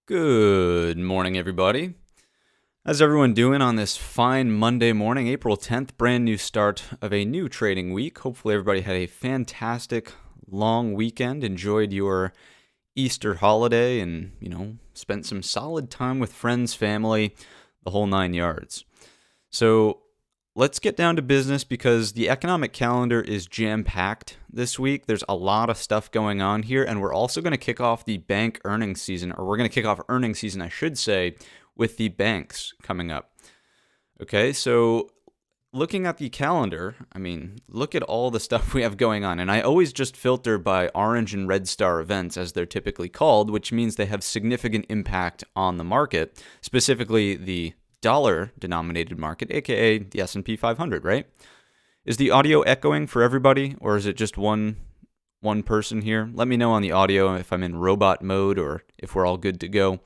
Good morning, everybody. How's everyone doing on this fine Monday morning, April 10th, brand new start of a new trading week. Hopefully everybody had a fantastic long weekend, enjoyed your Easter holiday, and, spent some solid time with friends, family, the whole 9 yards. So let's get down to business because the economic calendar is jam-packed this week. There's a lot of stuff going on here, and we're also going to kick off the bank earnings season, or we're going to kick off earnings season, I should say, with the banks coming up. Okay, so looking at the calendar, look at all the stuff we have going on, and I always just filter by orange and red star events, as they're typically called, which means they have significant impact on the market, specifically the dollar-denominated market, aka the S&P 500, right? Is the audio echoing for everybody, or is it just one person here? Let me know on the audio if I'm in robot mode or if we're all good to go.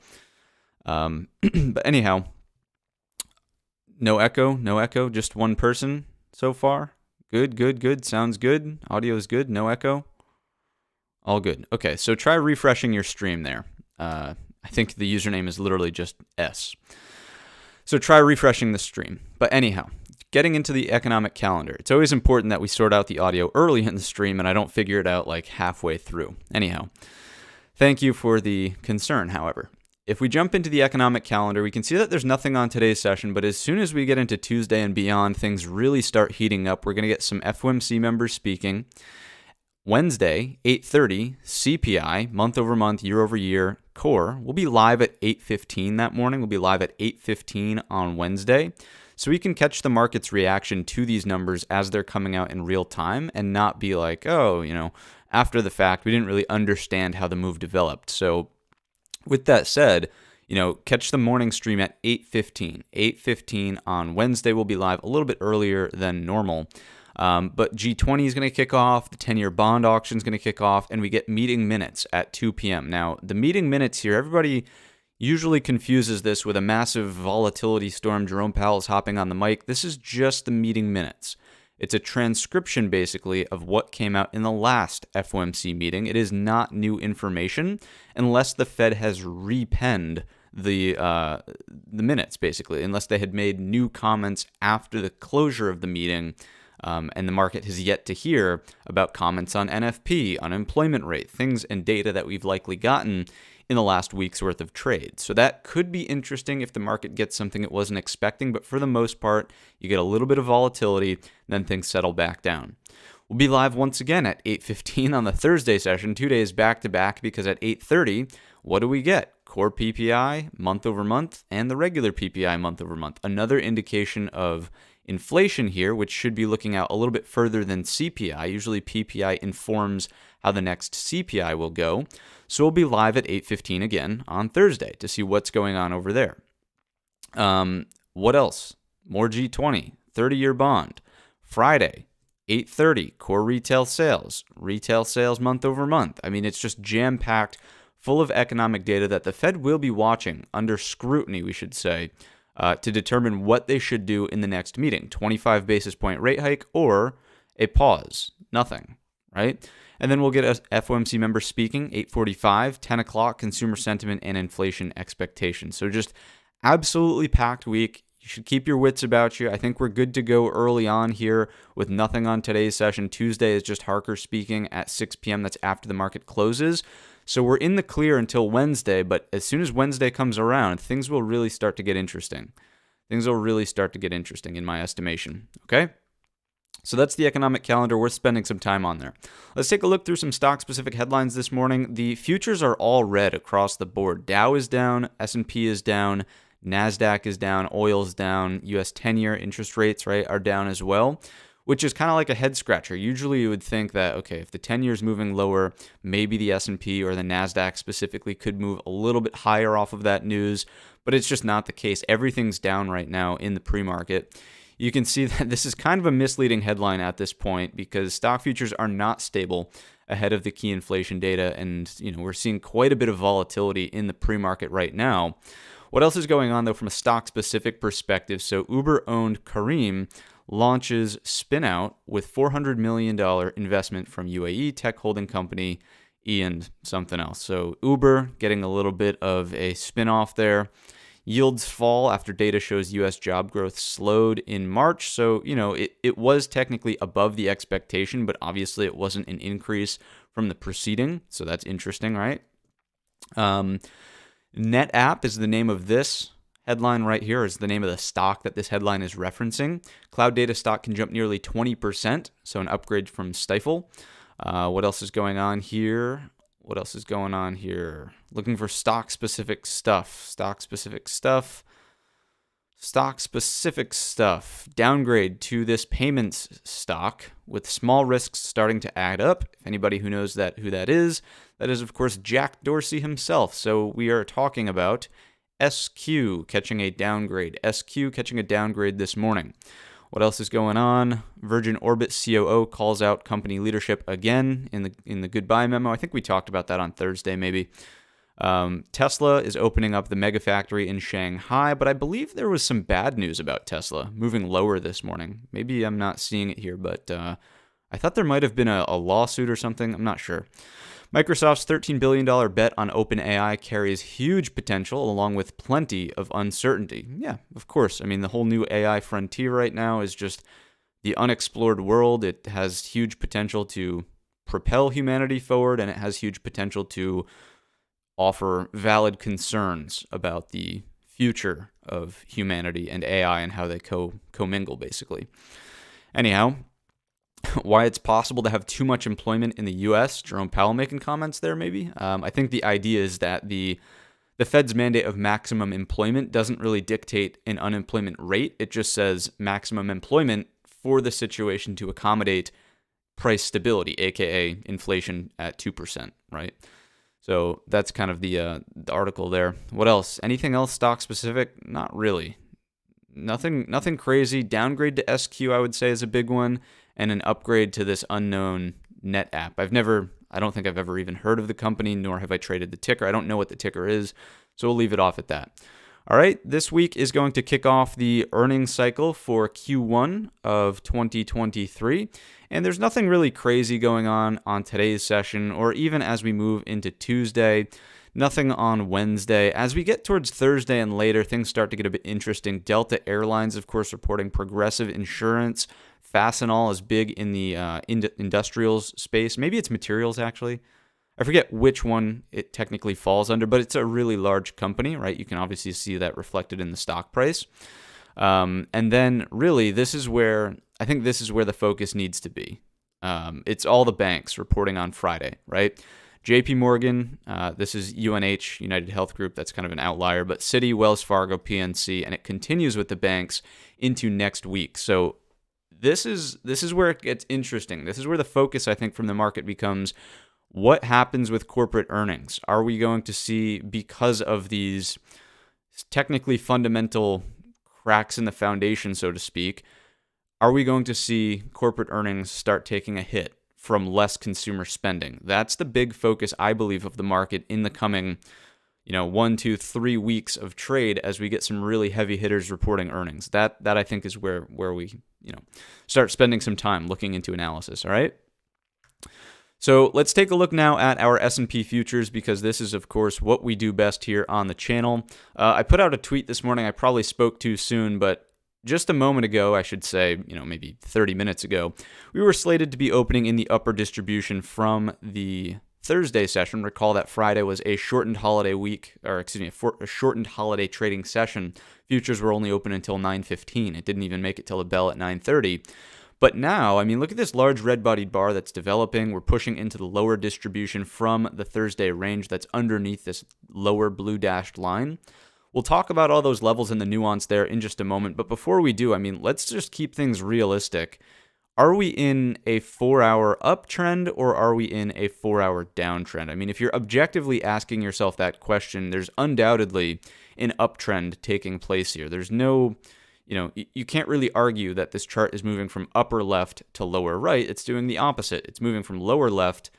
But anyhow, no echo, just one person so far. Good. Sounds good. Audio is good. No echo. All good. Okay, so try refreshing your stream there. I think the username is literally just S. So try refreshing the stream. But anyhow, getting into the economic calendar. It's always important that we sort out the audio early in the stream and I don't figure it out like halfway through. Anyhow, thank you for the concern, however. If we jump into the economic calendar, we can see that there's nothing on today's session, but as soon as we get into Tuesday and beyond, things really start heating up. We're going to get some FOMC members speaking. Wednesday, 8:30, CPI, month-over-month, year-over-year, core. We'll be live at 8:15 that morning. We'll be live at 8:15 on Wednesday. So we can catch the market's reaction to these numbers as they're coming out in real time and not be like, after the fact, we didn't really understand how the move developed. So with that said, catch the morning stream at 8:15. 8:15 on Wednesday. We'll be live a little bit earlier than normal. But G20 is going to kick off, the 10-year bond auction is going to kick off, and we get meeting minutes at 2 p.m. Now, the meeting minutes here, everybody usually confuses this with a massive volatility storm. Jerome Powell's hopping on the mic. This is just the meeting minutes. It's a transcription, basically, of what came out in the last FOMC meeting. It is not new information unless the Fed has repenned the minutes, basically, unless they had made new comments after the closure of the meeting. And the market has yet to hear about comments on NFP, unemployment rate, things and data that we've likely gotten in the last week's worth of trade. So that could be interesting if the market gets something it wasn't expecting, but for the most part, you get a little bit of volatility, then things settle back down. We'll be live once again at 8:15 on the Thursday session, 2 days back-to-back, because at 8:30, what do we get? Core PPI, month-over-month, and the regular PPI, month-over-month. Another indication of inflation here, which should be looking out a little bit further than CPI. Usually PPI informs how the next CPI will go. So we'll be live at 8:15 again on Thursday to see what's going on over there. What else? More G20, 30-year bond. Friday, 8:30, core retail sales month over month. It's just jam-packed, full of economic data that the Fed will be watching under scrutiny, we should say, to determine what they should do in the next meeting. 25 basis point rate hike or a pause. Nothing, right? And then we'll get a FOMC member speaking, 8:45, 10 o'clock, consumer sentiment and inflation expectations. So just absolutely packed week. You should keep your wits about you. I think we're good to go early on here with nothing on today's session. Tuesday is just Harker speaking at 6 p.m. That's after the market closes. So we're in the clear until Wednesday, but as soon as Wednesday comes around, things will really start to get interesting. Things will really start to get interesting in my estimation, okay? So that's the economic calendar. Worth spending some time on there. Let's take a look through some stock-specific headlines this morning. The futures are all red across the board. Dow is down, S&P is down, NASDAQ is down, oil's down, US 10-year interest rates, right, are down as well, which is kind of like a head scratcher. Usually you would think that, okay, if the 10-year is moving lower, maybe the S&P or the NASDAQ specifically could move a little bit higher off of that news, but it's just not the case. Everything's down right now in the pre-market. You can see that this is kind of a misleading headline at this point because stock futures are not stable ahead of the key inflation data, and we're seeing quite a bit of volatility in the pre-market right now. What else is going on, though, from a stock-specific perspective? So Uber-owned Careem launches spin-out with $400 million investment from UAE tech holding company and something else. So Uber getting a little bit of a spin-off there. Yields fall after data shows U.S. job growth slowed in March. So, it was technically above the expectation, but obviously it wasn't an increase from the preceding. So that's interesting, right? NetApp is the name of this headline right here, is the name of the stock that this headline is referencing. Cloud data stock can jump nearly 20%, so an upgrade from Stifel. What else is going on here? Looking for stock-specific stuff. Downgrade to this payments stock with small risks starting to add up. If anybody who knows who that is, of course, Jack Dorsey himself. So we are talking about SQ catching a downgrade. SQ catching a downgrade this morning. What else is going on? Virgin Orbit COO calls out company leadership again in the goodbye memo. I think we talked about that on Thursday, maybe. Tesla is opening up the mega factory in Shanghai, but I believe there was some bad news about Tesla moving lower this morning. Maybe I'm not seeing it here, but I thought there might have been a lawsuit or something. I'm not sure. Microsoft's $13 billion bet on OpenAI carries huge potential along with plenty of uncertainty. Yeah, of course. I mean, the whole new AI frontier right now is just the unexplored world. It has huge potential to propel humanity forward, and it has huge potential to offer valid concerns about the future of humanity and AI and how they commingle, basically. Anyhow, why it's possible to have too much employment in the U.S. Jerome Powell making comments there, maybe. I think the idea is that the Fed's mandate of maximum employment doesn't really dictate an unemployment rate. It just says maximum employment for the situation to accommodate price stability, aka inflation at 2%, right? So that's kind of the article there. What else? Anything else stock specific? Not really. Nothing crazy. Downgrade to SQ, I would say, is a big one. And an upgrade to this unknown NetApp. I don't think I've ever even heard of the company, nor have I traded the ticker. I don't know what the ticker is, so we'll leave it off at that. All right, this week is going to kick off the earnings cycle for Q1 of 2023, and there's nothing really crazy going on today's session, or even as we move into Tuesday. Nothing on Wednesday. As we get towards Thursday and later, things start to get a bit interesting. Delta Airlines, of course, reporting Progressive Insurance. Fastenal is big in the industrials space. Maybe it's materials, actually. I forget which one it technically falls under, but it's a really large company, right? You can obviously see that reflected in the stock price. And then really, this is where the focus needs to be. It's all the banks reporting on Friday, right? JP Morgan, this is UNH, United Health Group. That's kind of an outlier, but Citi, Wells Fargo, PNC, and it continues with the banks into next week. So this is where it gets interesting. This is where the focus, I think, from the market becomes what happens with corporate earnings. Are we going to see, because of these technically fundamental cracks in the foundation, so to speak, are we going to see corporate earnings start taking a hit from less consumer spending? That's the big focus, I believe, of the market in the coming 1, 2, 3 weeks of trade as we get some really heavy hitters reporting earnings. That I think is where we start spending some time looking into analysis. All right. So let's take a look now at our S&P futures, because this is, of course, what we do best here on the channel. I put out a tweet this morning. I probably spoke too soon, but just a moment ago, I should say, maybe 30 minutes ago, we were slated to be opening in the upper distribution from the Thursday session. Recall that Friday was a shortened holiday week, a shortened holiday trading session. Futures were only open until 9:15. It didn't even make it till the bell at 9:30. But now, look at this large red-bodied bar that's developing. We're pushing into the lower distribution from the Thursday range that's underneath this lower blue dashed line. We'll talk about all those levels and the nuance there in just a moment. But before we do, let's just keep things realistic. Are we in a 4-hour uptrend, or are we in a 4-hour downtrend? If you're objectively asking yourself that question, there's undoubtedly an uptrend taking place here. There's no... you can't really argue that this chart is moving from upper left to lower right. It's doing the opposite. It's moving from lower left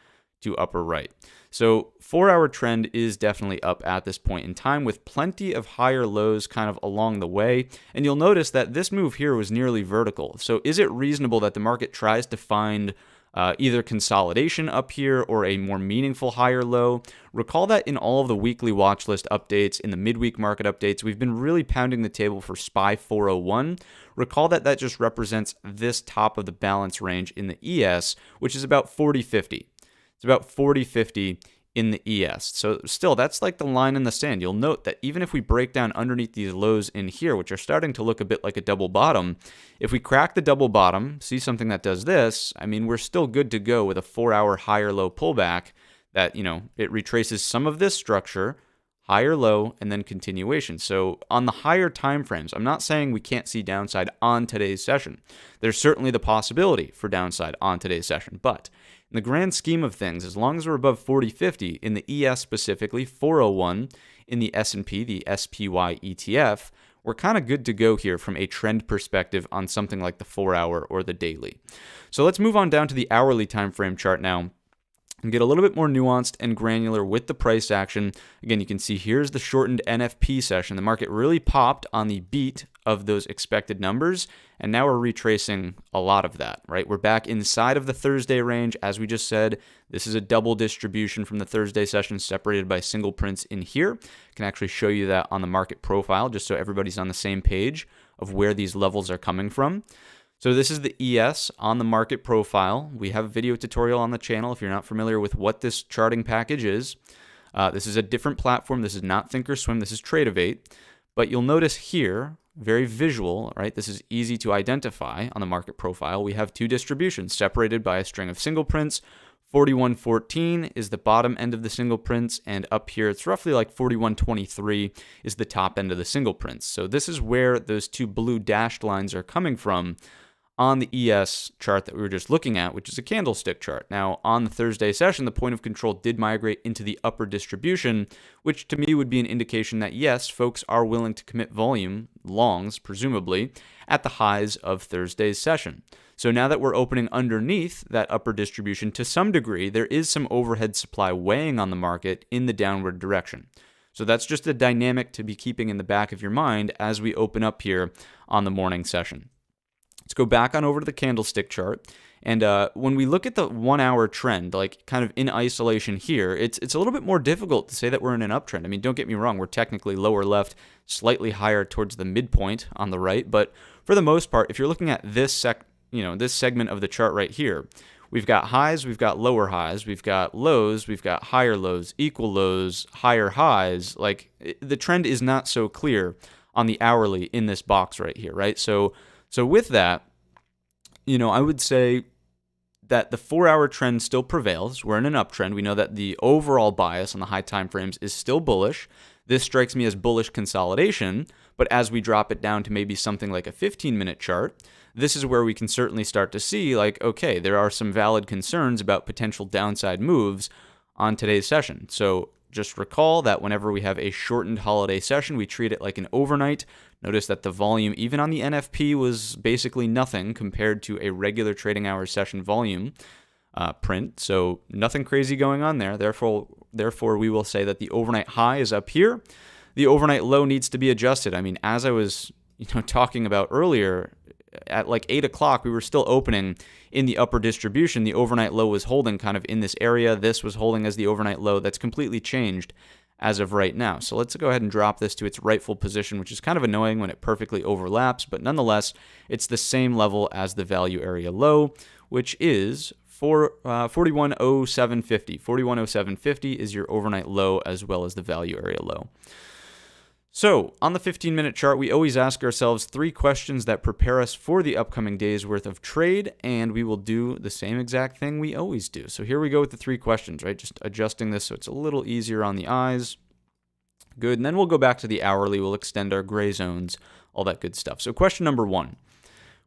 to upper right. So 4-hour trend is definitely up at this point in time, with plenty of higher lows kind of along the way. And you'll notice that this move here was nearly vertical. So is it reasonable that the market tries to find either consolidation up here or a more meaningful higher low? Recall that in all of the weekly watch list updates, in the midweek market updates, we've been really pounding the table for SPY 401. Recall that that just represents this top of the balance range in the ES, which is about 40.50. It's about 40.50 in the ES. So still, that's like the line in the sand. You'll note that even if we break down underneath these lows in here, which are starting to look a bit like a double bottom, if we crack the double bottom, see something that does this, we're still good to go with a 4-hour higher low pullback that, it retraces some of this structure, higher low, and then continuation. So on the higher time frames, I'm not saying we can't see downside on today's session. There's certainly the possibility for downside on today's session, but in the grand scheme of things, as long as we're above 40.50 in the ES specifically, 401 in the S&P, the SPY ETF, we're kind of good to go here from a trend perspective on something like the 4-hour or the daily. So let's move on down to the hourly time frame chart now and get a little bit more nuanced and granular with the price action. Again, you can see here's the shortened NFP session. The market really popped on the beat of those expected numbers, and now we're retracing a lot of that, right? We're back inside of the Thursday range. As we just said, this is a double distribution from the Thursday session separated by single prints in here. I can actually show you that on the market profile just so everybody's on the same page of where these levels are coming from. So this is the ES on the market profile. We have a video tutorial on the channel if you're not familiar with what this charting package is. This is a different platform. This is not Thinkorswim. This is Tradeovate. But you'll notice here, very visual, right? This is easy to identify on the market profile. We have two distributions separated by a string of single prints. 41.14 is the bottom end of the single prints, and up here it's roughly like 41.23 is the top end of the single prints. So this is where those two blue dashed lines are coming from on the ES chart that we were just looking at, which is a candlestick chart. Now, on the Thursday session, the point of control did migrate into the upper distribution, which to me would be an indication that, yes, folks are willing to commit volume, longs, presumably, at the highs of Thursday's session. So now that we're opening underneath that upper distribution, to some degree, there is some overhead supply weighing on the market in the downward direction. So that's just a dynamic to be keeping in the back of your mind as we open up here on the morning session. Let's go back on over to the candlestick chart. And when we look at the 1-hour trend, like kind of in isolation here, it's a little bit more difficult to say that we're in an uptrend. Don't get me wrong, we're technically lower left, slightly higher towards the midpoint on the right. But for the most part, if you're looking at this segment of the chart right here, we've got highs, we've got lower highs, we've got lows, we've got higher lows, equal lows, higher highs. Like the trend is not so clear on the hourly in this box right here, right? So with that, I would say that the 4-hour trend still prevails. We're in an uptrend. We know that the overall bias on the high time frames is still bullish. This strikes me as bullish consolidation, but as we drop it down to maybe something like a 15-minute chart, this is where we can certainly start to see, like, okay, there are some valid concerns about potential downside moves on today's session. So just recall that whenever we have a shortened holiday session, we treat it like an overnight. Notice that the volume, even on the NFP, was basically nothing compared to a regular trading hour session volume print. So nothing crazy going on there. Therefore, we will say that the overnight high is up here. The overnight low needs to be adjusted. As I was talking about earlier, at like 8 o'clock, we were still opening in the upper distribution. The overnight low was holding kind of in this area. This was holding as the overnight low. That's completely changed as of right now. So let's go ahead and drop this to its rightful position, which is kind of annoying when it perfectly overlaps, but nonetheless, it's the same level as the value area low, which is 410750. 410750 is your overnight low as well as the value area low. So on the 15-minute chart, we always ask ourselves 3 questions that prepare us for the upcoming day's worth of trade, and we will do the same exact thing we always do. So here we go with the 3 questions, right? Just adjusting this so it's a little easier on the eyes. Good, and then we'll go back to the hourly. We'll extend our gray zones, all that good stuff. So question number 1.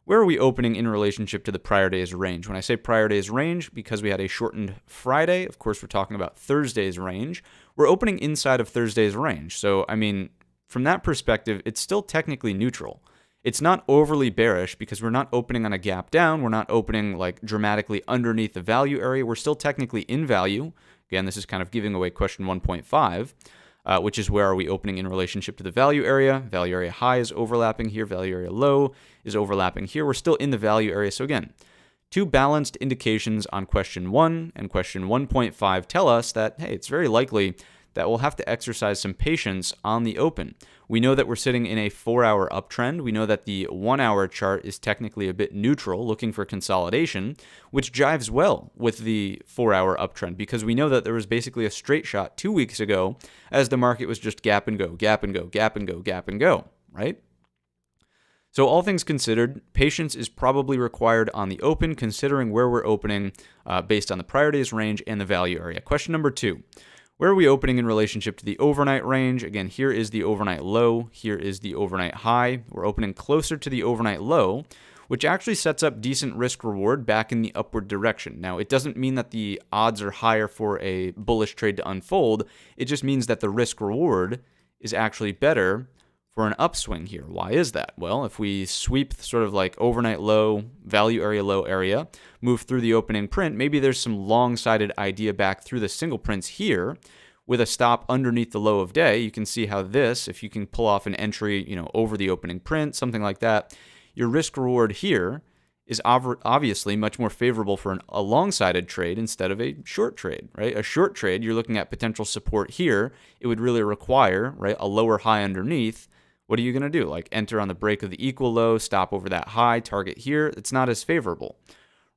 Where are we opening in relationship to the prior day's range? When I say prior day's range, because we had a shortened Friday, of course we're talking about Thursday's range, we're opening inside of Thursday's range. So, I mean, from that perspective, it's still technically neutral. It's not overly bearish because we're not opening on a gap down. We're not opening like dramatically underneath the value area. We're still technically in value. Again, this is kind of giving away question 1.5. Which is where are we opening in relationship to the value area. Value area high is overlapping here. Value area low is overlapping here. We're still in the value area. So again, 2 balanced indications on question 1 and question 1.5 tell us that, hey, it's very likely that we'll have to exercise some patience on the open. We know that we're sitting in a 4-hour uptrend. We know that the 1-hour chart is technically a bit neutral, looking for consolidation, which jives well with the 4-hour uptrend because we know that there was basically a straight shot 2 weeks ago as the market was just gap and go, gap and go, gap and go, gap and go, right? So all things considered, patience is probably required on the open considering where we're opening based on the prior day's range and the value area. Question number 2. Where are we opening in relationship to the overnight range? Again, here is the overnight low. Here is the overnight high. We're opening closer to the overnight low, which actually sets up decent risk reward back in the upward direction. Now, it doesn't mean that the odds are higher for a bullish trade to unfold. It just means that the risk reward is actually better for an upswing here. Why is that? Well, if we sweep sort of like overnight low, value area low area, move through the opening print, maybe there's some long-sided idea back through the single prints here with a stop underneath the low of day. You can see how this, if you can pull off an entry, over the opening print, something like that, your risk reward here is obviously much more favorable for a long-sided trade instead of a short trade, right? A short trade, you're looking at potential support here. It would really require, right, a lower high underneath. What are you going to do? Like enter on the break of the equal low, stop over that high, target here. It's not as favorable,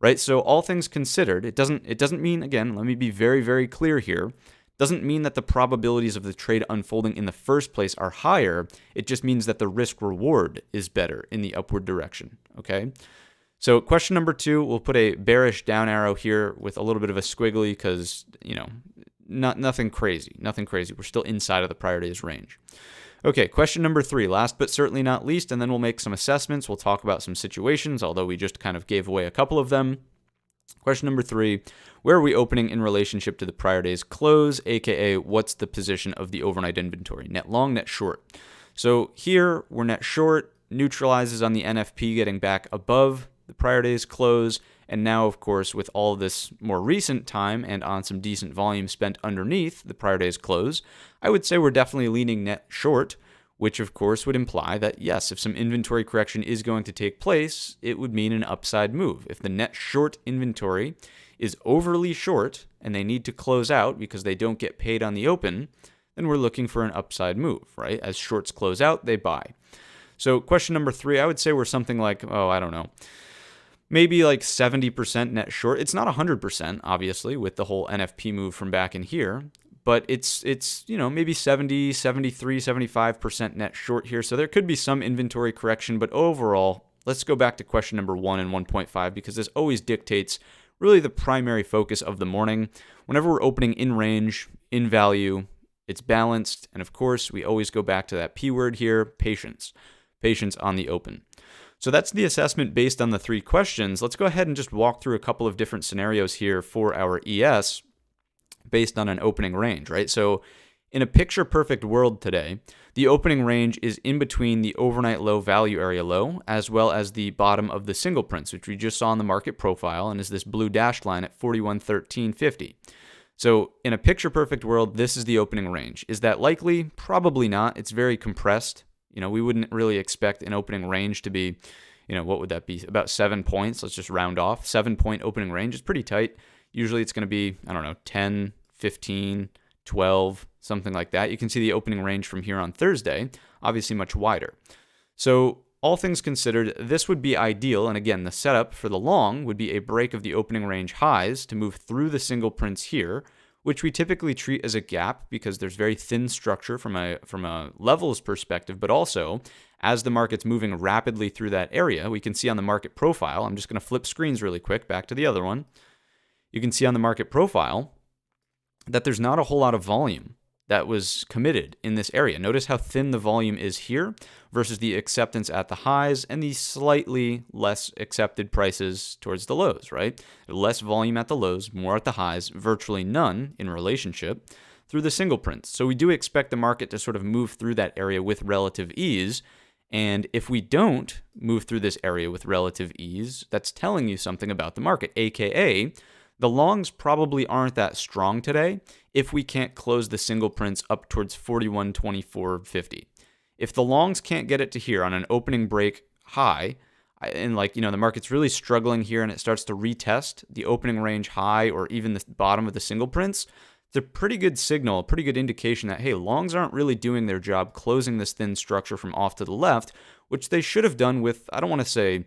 right? So all things considered, it doesn't mean, again, let me be very, very clear here, doesn't mean that the probabilities of the trade unfolding in the first place are higher. It just means that the risk reward is better in the upward direction, okay? So question number 2, we'll put a bearish down arrow here with a little bit of a squiggly because, nothing crazy. We're still inside of the prior day's range. Okay, question number 3, last but certainly not least, and then we'll make some assessments. We'll talk about some situations, although we just kind of gave away a couple of them. Question number 3, where are we opening in relationship to the prior day's close, aka what's the position of the overnight inventory? Net long, net short. So here we're net short, neutralizes on the NFP getting back above the prior day's close, and now, of course, with all of this more recent time and on some decent volume spent underneath the prior day's close, I would say we're definitely leaning net short, which of course would imply that, yes, if some inventory correction is going to take place, it would mean an upside move. If the net short inventory is overly short and they need to close out because they don't get paid on the open, then we're looking for an upside move, right? As shorts close out, they buy. So question number 3, I would say we're something like, maybe like 70% net short. It's not 100%, obviously, with the whole NFP move from back in here, but it's maybe 70, 73, 75% net short here. So there could be some inventory correction, but overall, let's go back to question number 1 and 1.5 because this always dictates really the primary focus of the morning. Whenever we're opening in range, in value, it's balanced, and of course, we always go back to that P word here, patience. Patience on the open. So that's the assessment based on the 3 questions. Let's go ahead and just walk through a couple of different scenarios here for our ES based on an opening range, right? So in a picture-perfect world today, the opening range is in between the overnight low value area low as well as the bottom of the single prints, which we just saw in the market profile and is this blue dashed line at 4113.50. So in a picture-perfect world, this is the opening range. Is that likely? Probably not. It's very compressed. We wouldn't really expect an opening range to be, what would that be? About 7 points. Let's just round off. 7-point opening range is pretty tight. Usually it's going to be, 10, 15, 12, something like that. You can see the opening range from here on Thursday, obviously much wider. So all things considered, this would be ideal. And again, the setup for the long would be a break of the opening range highs to move through the single prints here, which we typically treat as a gap because there's very thin structure from a levels perspective, but also as the market's moving rapidly through that area, we can see on the market profile, I'm just going to flip screens really quick back to the other one. You can see on the market profile that there's not a whole lot of volume that was committed in this area. Notice how thin the volume is here versus the acceptance at the highs and the slightly less accepted prices towards the lows, right? Less volume at the lows, more at the highs, virtually none in relationship through the single prints. So we do expect the market to sort of move through that area with relative ease. And if we don't move through this area with relative ease, that's telling you something about the market, aka the longs probably aren't that strong today if we can't close the single prints up towards 41.2450. If the longs can't get it to here on an opening break high, and the market's really struggling here and it starts to retest the opening range high or even the bottom of the single prints, it's a pretty good signal, a pretty good indication that, hey, longs aren't really doing their job closing this thin structure from off to the left, which they should have done with, I don't want to say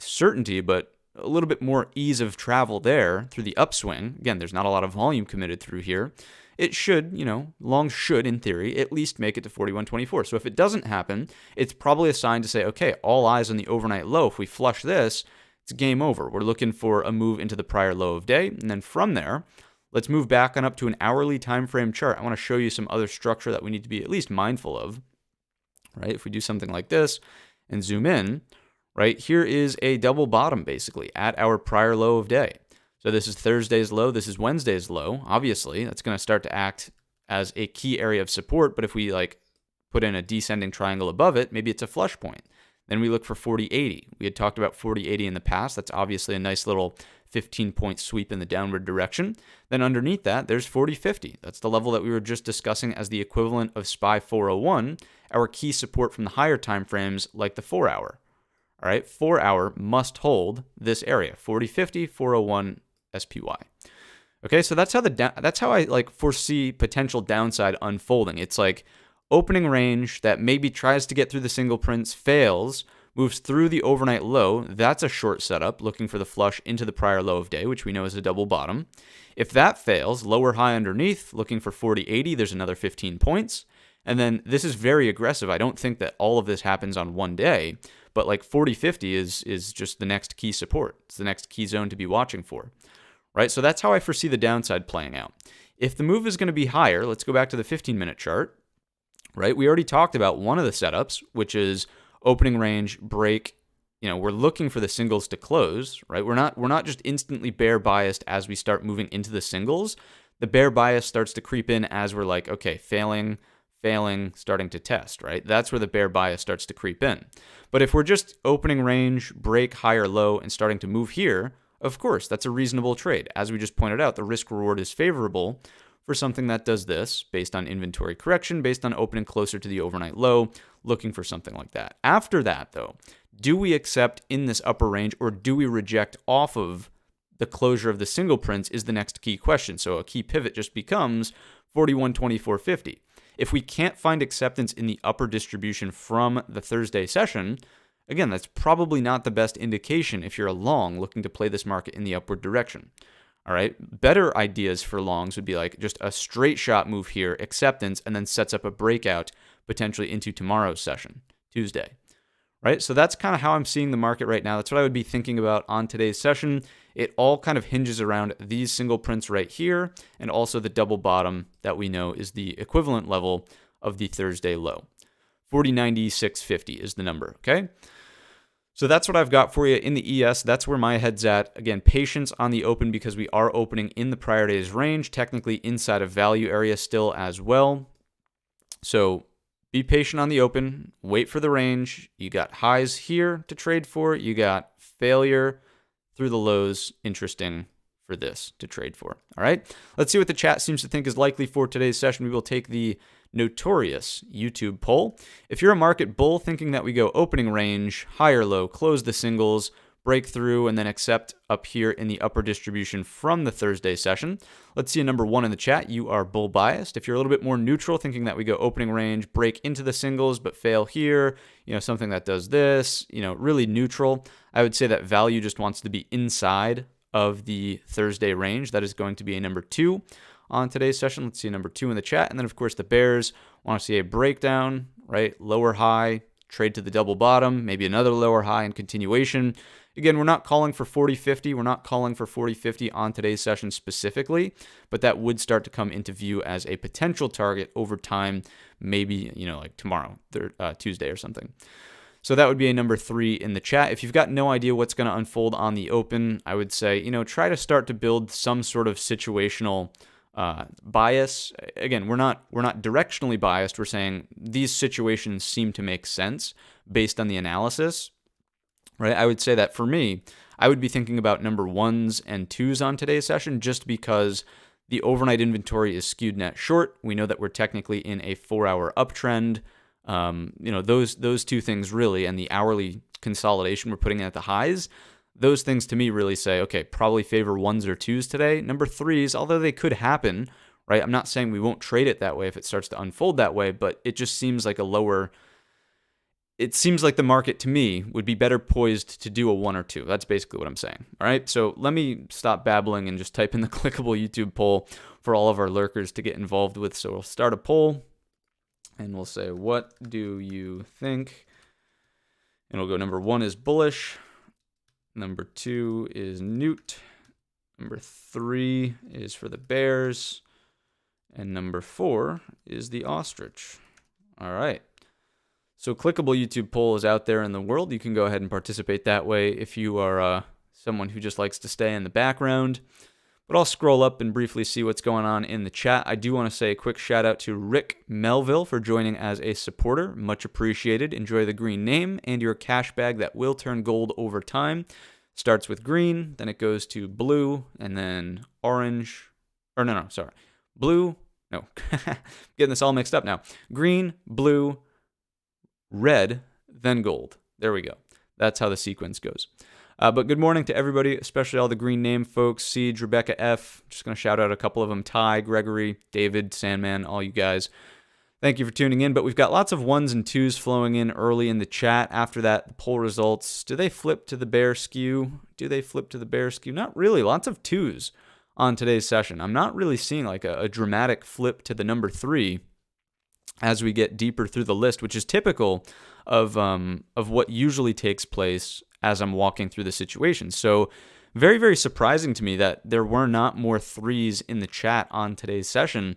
certainty, but a little bit more ease of travel there through the upswing. Again, there's not a lot of volume committed through here. It should, longs should, in theory, at least make it to 41.24. So if it doesn't happen, it's probably a sign to say, okay, all eyes on the overnight low. If we flush this, it's game over. We're looking for a move into the prior low of day. And then from there, let's move back on up to an hourly time frame chart. I want to show you some other structure that we need to be at least mindful of, right? If we do something like this and zoom in, right, here is a double bottom basically at our prior low of day. So this is Thursday's low, this is Wednesday's low. Obviously, that's going to start to act as a key area of support, but if we put in a descending triangle above it, maybe it's a flush point. Then we look for 40.80. We had talked about 40.80 in the past. That's obviously a nice little 15-point sweep in the downward direction. Then underneath that, there's 40.50. That's the level that we were just discussing as the equivalent of SPY 401, our key support from the higher time frames like the 4-hour. All right, 4-hour must hold this area, 40.50, 401 SPY. Okay, so that's how I foresee potential downside unfolding. It's opening range that maybe tries to get through the single prints, fails, moves through the overnight low. That's a short setup, looking for the flush into the prior low of day, which we know is a double bottom. If that fails, lower high underneath, looking for 40.80, there's another 15 points. And then this is very aggressive. I don't think that all of this happens on one day, but 40.50 is just the next key support. It's the next key zone to be watching for, right? So that's how I foresee the downside playing out. If the move is going to be higher, let's go back to the 15-minute chart, right? We already talked about one of the setups, which is opening range break. We're looking for the singles to close, right? We're not just instantly bear biased as we start moving into the singles. The bear bias starts to creep in as we're okay, failing, starting to test, right? That's where the bear bias starts to creep in. But if we're just opening range, break higher low, and starting to move here, of course, that's a reasonable trade. As we just pointed out, the risk reward is favorable for something that does this based on inventory correction, based on opening closer to the overnight low, looking for something like that. After that, though, do we accept in this upper range or do we reject off of the closure of the single prints is the next key question. So a key pivot just becomes 41.2450. If we can't find acceptance in the upper distribution from the Thursday session, again, that's probably not the best indication if you're a long looking to play this market in the upward direction. All right, better ideas for longs would be just a straight shot move here, acceptance, and then sets up a breakout potentially into tomorrow's session, Tuesday. Right, so that's kind of how I'm seeing the market right now. That's what I would be thinking about on today's session. It all kind of hinges around these single prints right here and also the double bottom that we know is the equivalent level of the Thursday low. 40.9650 is the number, okay? So that's what I've got for you in the ES. That's where my head's at. Again, patience on the open because we are opening in the prior day's range, technically inside of value area still as well. So be patient on the open, wait for the range. You got highs here to trade for. You got failure through the lows. Interesting for this to trade for. All right, let's see what the chat seems to think is likely for today's session. We will take the notorious YouTube poll. If you're a market bull thinking that we go opening range, high or low, close the singles, break through, and then accept up here in the upper distribution from the Thursday session. Let's see a number 1 in the chat. You are bull biased. If you're a little bit more neutral, thinking that we go opening range, break into the singles, but fail here, something that does this, really neutral, I would say that value just wants to be inside of the Thursday range. That is going to be a number 2 on today's session. Let's see a number 2 in the chat. And then, of course, the bears want to see a breakdown, right? Lower high, trade to the double bottom, maybe another lower high and continuation. Again, we're not calling for 40-50. We're not calling for 40-50 on today's session specifically, but that would start to come into view as a potential target over time, maybe, like tomorrow, Tuesday or something. So that would be a number 3 in the chat. If you've got no idea what's going to unfold on the open, I would say, try to start to build some sort of situational bias. Again, we're not directionally biased. We're saying these situations seem to make sense based on the analysis. Right, I would say that for me, I would be thinking about number 1s and 2s on today's session just because the overnight inventory is skewed net short. We know that we're technically in a 4-hour uptrend. Those two things really, and the hourly consolidation we're putting at the highs, those things to me really say, okay, probably favor 1s or 2s today. Number 3s, although they could happen, right? I'm not saying we won't trade it that way if it starts to unfold that way, but it just seems like it seems like the market, to me, would be better poised to do a 1 or 2. That's basically what I'm saying. All right, so let me stop babbling and just type in the clickable YouTube poll for all of our lurkers to get involved with. So we'll start a poll, and we'll say, what do you think? And we'll go number 1 is bullish. Number 2 is newt. Number 3 is for the bears. And number 4 is the ostrich. All right. So clickable YouTube poll is out there in the world. You can go ahead and participate that way if you are someone who just likes to stay in the background. But I'll scroll up and briefly see what's going on in the chat. I do want to say a quick shout out to Rick Melville for joining as a supporter. Much appreciated. Enjoy the green name and your cash bag that will turn gold over time. Starts with green, then it goes to blue, and then orange. Or sorry. Blue. No. Getting this all mixed up now. Green, blue, red, then gold. There we go. That's how the sequence goes. But good morning to everybody, especially all the green name folks. Siege, Rebecca F. Just going to shout out a couple of them. Ty, Gregory, David, Sandman, all you guys. Thank you for tuning in. But we've got lots of 1s and 2s flowing in early in the chat. After that, the poll results. Do they flip to the bear skew? Not really. Lots of 2s on today's session. I'm not really seeing like a dramatic flip to the number 3 as we get deeper through the list, which is typical of what usually takes place as I'm walking through the situation. So very, very surprising to me that there were not more 3s in the chat on today's session.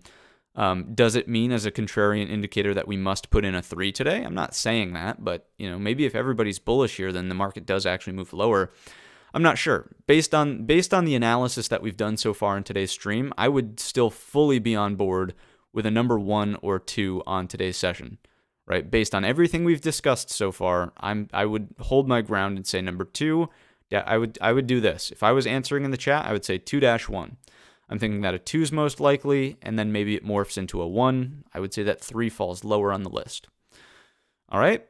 Does it mean as a contrarian indicator that we must put in a 3 today? I'm not saying that, but maybe if everybody's bullish here, then the market does actually move lower. I'm not sure. Based on the analysis that we've done so far in today's stream, I would still fully be on board with a number 1 or 2 on today's session, right? Based on everything we've discussed so far, I would hold my ground and say number 2. Yeah, I would do this. If I was answering in the chat, I would say 2-1. I'm thinking that a 2 is most likely, and then maybe it morphs into a 1. I would say that 3 falls lower on the list. All right.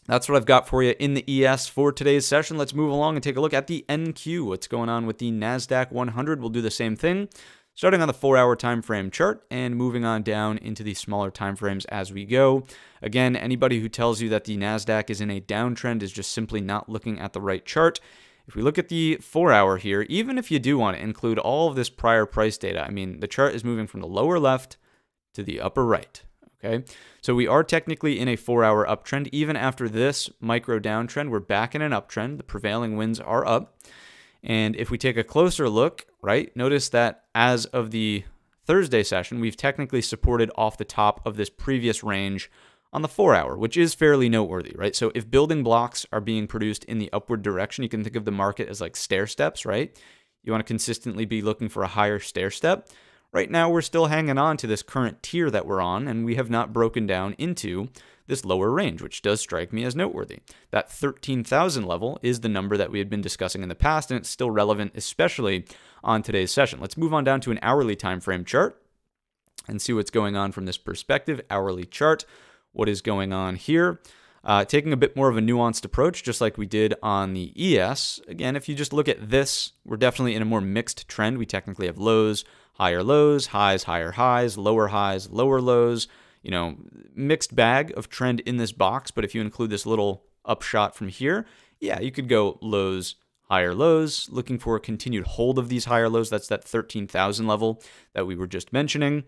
That's what I've got for you in the ES for today's session. Let's move along and take a look at the NQ. What's going on with the NASDAQ 100? We'll do the same thing. Starting on the 4-hour time frame chart and moving on down into the smaller time frames as we go. Again, anybody who tells you that the NASDAQ is in a downtrend is just simply not looking at the right chart. If we look at the 4-hour here, even if you do want to include all of this prior price data, I mean, the chart is moving from the lower left to the upper right. Okay, so we are technically in a 4-hour uptrend. Even after this micro downtrend, we're back in an uptrend. The prevailing winds are up. And if we take a closer look, right, notice that as of the Thursday session, we've technically supported off the top of this previous range on the 4-hour, which is fairly noteworthy, right? So if building blocks are being produced in the upward direction, you can think of the market as like stair steps, right? You want to consistently be looking for a higher stair step. Right now, we're still hanging on to this current tier that we're on, and we have not broken down into this lower range, which does strike me as noteworthy. That 13,000 level is the number that we had been discussing in the past, and it's still relevant, especially on today's session. Let's move on down to an hourly time frame chart. and see what's going on from this perspective. Hourly chart, what is going on here? Taking a bit more of a nuanced approach, just like we did on the ES. Again, if you just look at this, we're definitely in a more mixed trend. We technically have lows, higher lows, highs, higher highs, lower highs, lower lows. Mixed bag of trend in this box. But if you include this little upshot from here, yeah, you could go lows, higher lows, looking for a continued hold of these higher lows. That's that 13,000 level that we were just mentioning.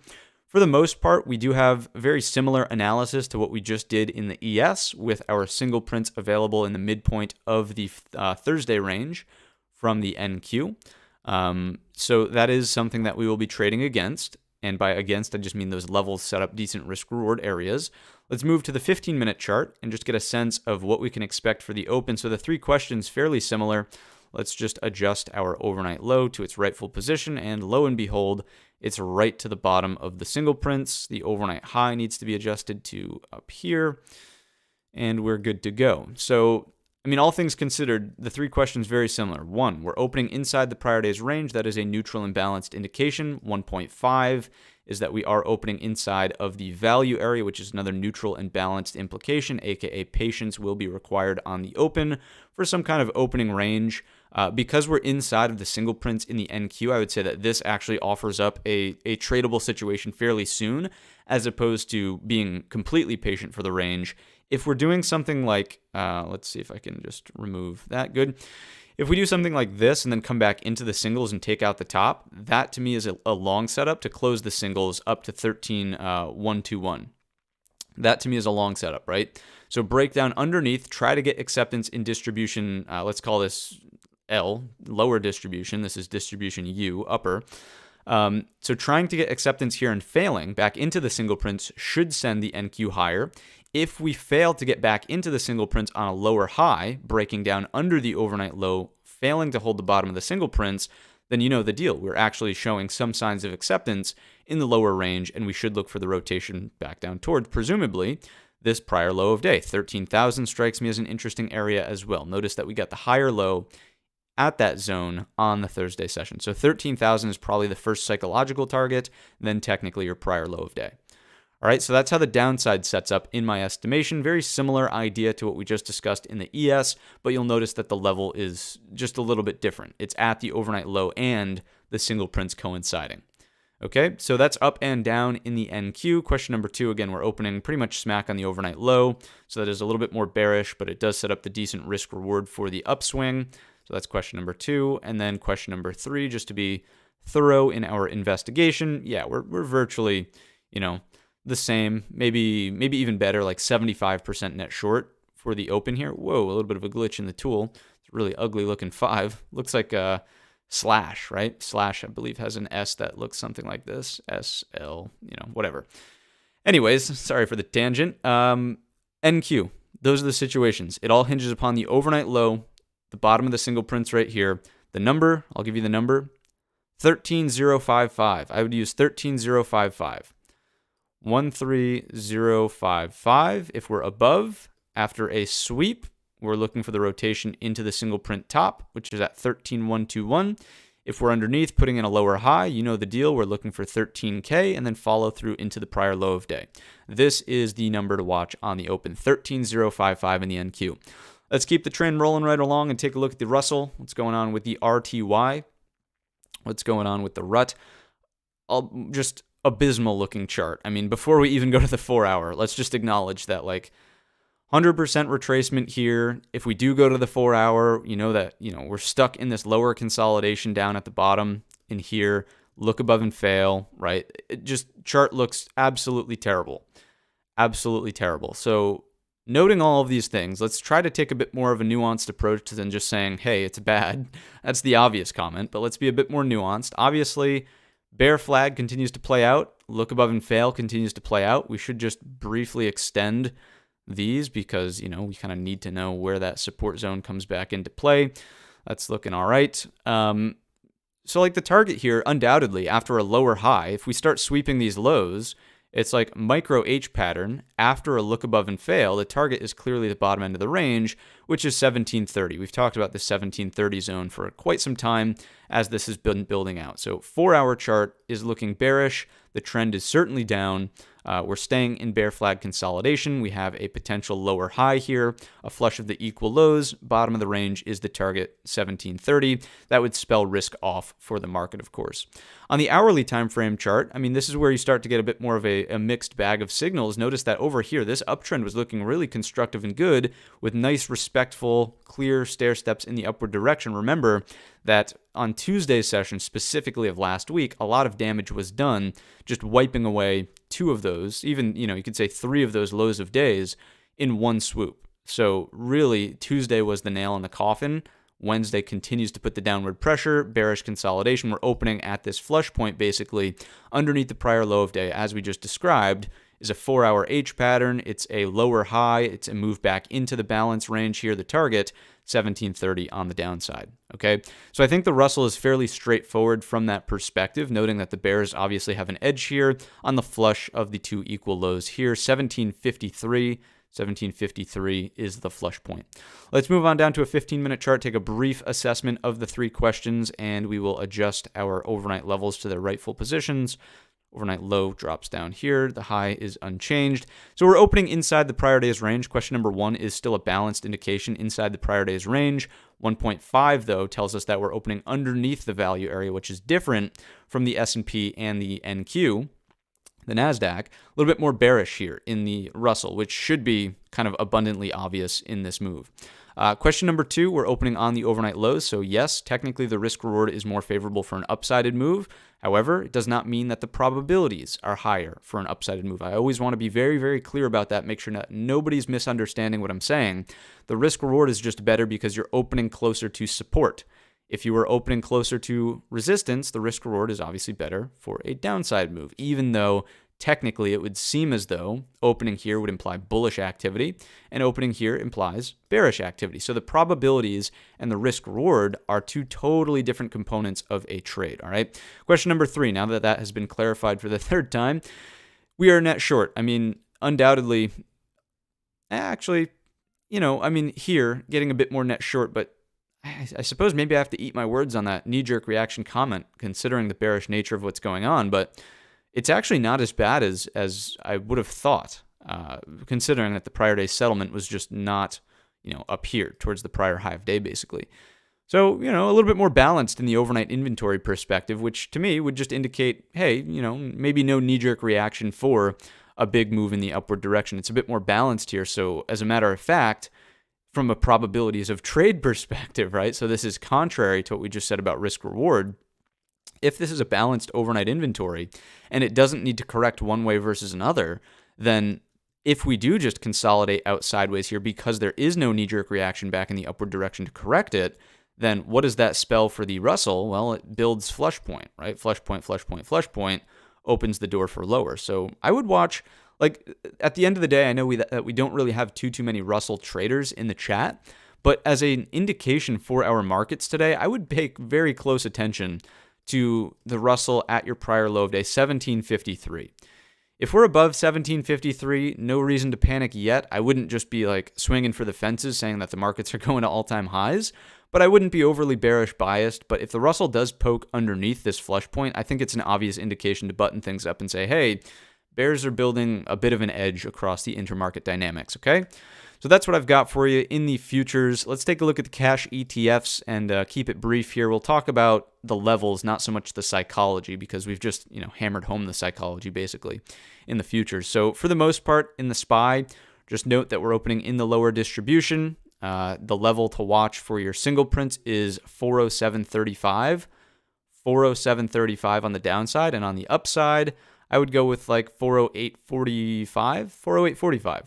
For the most part, we do have very similar analysis to what we just did in the ES, with our single prints available in the midpoint of the Thursday range from the NQ. So that is something that we will be trading against. And by against, I just mean those levels set up decent risk-reward areas. Let's move to the 15-minute chart and just get a sense of what we can expect for the open. So the 3 questions, fairly similar. Let's just adjust our overnight low to its rightful position, and lo and behold, it's right to the bottom of the single prints. The overnight high needs to be adjusted to up here, and we're good to go. So, all things considered, the 3 questions very similar. 1, we're opening inside the prior day's range. That is a neutral and balanced indication. 1.5 is that we are opening inside of the value area, which is another neutral and balanced implication, aka patience will be required on the open for some kind of opening range. Because we're inside of the single prints in the NQ, I would say that this actually offers up a tradable situation fairly soon, as opposed to being completely patient for the range. If we're doing something like, let's see if I can just remove that. Good. If we do something like this and then come back into the singles and take out the top, that to me is a long setup to close the singles up to 13,121. That to me is a long setup, right? So break down underneath, try to get acceptance in distribution. Let's call this L, lower distribution. This is distribution U, upper. So trying to get acceptance here and failing back into the single prints should send the NQ higher. If we fail to get back into the single prints on a lower high, breaking down under the overnight low, failing to hold the bottom of the single prints, then you know the deal. We're actually showing some signs of acceptance in the lower range, and we should look for the rotation back down towards, presumably, this prior low of day. 13,000 strikes me as an interesting area as well. Notice that we got the higher low at that zone on the Thursday session. So 13,000 is probably the first psychological target, then technically your prior low of day. All right, so that's how the downside sets up in my estimation. Very similar idea to what we just discussed in the ES, but you'll notice that the level is just a little bit different. It's at the overnight low and the single prints coinciding. Okay, so that's up and down in the NQ. Question number 2, again, we're opening pretty much smack on the overnight low, so that is a little bit more bearish, but it does set up the decent risk reward for the upswing. So that's question number 2. And then question number 3, just to be thorough in our investigation, yeah, we're virtually, the same, maybe even better, like 75% net short for the open here. Whoa, a little bit of a glitch in the tool. It's a really ugly looking 5. Looks like a slash, right? Slash, I believe, has an S that looks something like this. SL, whatever. Anyways, sorry for the tangent. NQ, those are the situations. It all hinges upon the overnight low, the bottom of the single prints right here. The number, I'll give you the number, 13055. I would use 13055. 13055. If we're above, after a sweep, we're looking for the rotation into the single print top, which is at 13121. If we're underneath, putting in a lower high, you know the deal. We're looking for 13K and then follow through into the prior low of day. This is the number to watch on the open, 13055 in the NQ. Let's keep the trend rolling right along and take a look at the Russell. What's going on with the RTY? What's going on with the RUT? Just abysmal looking chart. Before we even go to the 4-hour, let's just acknowledge that 100% retracement here. If we do go to the 4-hour, we're stuck in this lower consolidation down at the bottom in here. Look above and fail, right? It just chart looks absolutely terrible. Absolutely terrible. So noting all of these things, let's try to take a bit more of a nuanced approach than just saying, hey, it's bad. That's the obvious comment, but let's be a bit more nuanced. Obviously, bear flag continues to play out. Look above and fail continues to play out. We should just briefly extend these because, we kind of need to know where that support zone comes back into play. That's looking all right. So the target here, undoubtedly, after a lower high, if we start sweeping these lows It's like micro H pattern. After a look above and fail, the target is clearly the bottom end of the range, which is 1730. We've talked about the 1730 zone for quite some time as this has been building out. So 4-hour chart is looking bearish. The trend is certainly down. We're staying in bear flag consolidation. We have a potential lower high here, a flush of the equal lows. Bottom of the range is the target 1730. That would spell risk off for the market, of course. On the hourly time frame chart, I mean, this is where you start to get a bit more of a mixed bag of signals. Notice that over here, this uptrend was looking really constructive and good with nice, respectful, clear stair steps in the upward direction. Remember that on Tuesday's session, specifically of last week, a lot of damage was done just wiping away 2 of those, even, you could say 3 of those lows of days in one swoop. So really, Tuesday was the nail in the coffin. Wednesday continues to put the downward pressure, bearish consolidation. We're opening at this flush point, basically, underneath the prior low of day, as we just described, is a 4-hour H pattern. It's a lower high. It's a move back into the balance range here, the target, 1730 on the downside, okay? So I think the Russell is fairly straightforward from that perspective, noting that the bears obviously have an edge here on the flush of the 2 equal lows here, 1753. 1753 is the flush point. Let's move on down to a 15-minute chart, take a brief assessment of the 3 questions, and we will adjust our overnight levels to their rightful positions. Overnight low drops down here. The high is unchanged. So we're opening inside the prior day's range. Question number 1 is still a balanced indication inside the prior day's range. 1.5, though, tells us that we're opening underneath the value area, which is different from the S&P and the NQ. The NASDAQ, a little bit more bearish here in the Russell, which should be kind of abundantly obvious in this move. Question number 2, we're opening on the overnight lows. So yes, technically the risk reward is more favorable for an upsided move. However, it does not mean that the probabilities are higher for an upsided move. I always want to be very, very clear about that. Make sure that nobody's misunderstanding what I'm saying. The risk reward is just better because you're opening closer to support. If you were opening closer to resistance, the risk reward is obviously better for a downside move, even though technically it would seem as though opening here would imply bullish activity and opening here implies bearish activity. So the probabilities and the risk reward are 2 totally different components of a trade, all right? Question number 3, now that that has been clarified for the 3rd time, we are net short. I mean, undoubtedly, actually, here getting a bit more net short, but I suppose maybe I have to eat my words on that knee-jerk reaction comment, considering the bearish nature of what's going on, but it's actually not as bad as I would have thought, considering that the prior day settlement was just not, up here towards the prior high of day, basically. So, a little bit more balanced in the overnight inventory perspective, which to me would just indicate, hey, maybe no knee-jerk reaction for a big move in the upward direction. It's a bit more balanced here. So as a matter of fact, from a probabilities of trade perspective, right? So this is contrary to what we just said about risk reward. If this is a balanced overnight inventory and it doesn't need to correct one way versus another, then if we do just consolidate out sideways here because there is no knee-jerk reaction back in the upward direction to correct it, then what does that spell for the Russell? Well, it builds flush point, right? Flush point, flush point, flush point opens the door for lower. So I would watch, like, at the end of the day, I know that we don't really have too many Russell traders in the chat, but as an indication for our markets today, I would pay very close attention to the Russell at your prior low of day, 1753. If we're above 1753, no reason to panic yet. I wouldn't just be like swinging for the fences saying that the markets are going to all-time highs, but I wouldn't be overly bearish biased. But if the Russell does poke underneath this flush point, I think it's an obvious indication to button things up and say, hey, bears are building a bit of an edge across the intermarket dynamics, okay? So that's what I've got for you in the futures. Let's take a look at the cash ETFs and keep it brief here. We'll talk about the levels, not so much the psychology, because we've just hammered home the psychology basically in the futures. So for the most part in the SPY, just note that we're opening in the lower distribution. The level to watch for your single prints is 407.35. 407.35 on the downside, and on the upside, I would go with like 408.45. 408.45.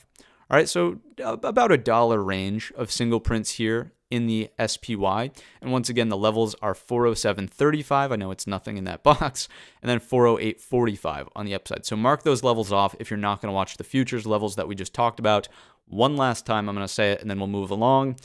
All right, so about $1 range of single prints here in the SPY. And once again, the levels are 407.35. I know it's nothing in that box. And then 408.45 on the upside. So mark those levels off if you're not going to watch the futures levels that we just talked about. One last time, I'm going to say it, and then we'll move along.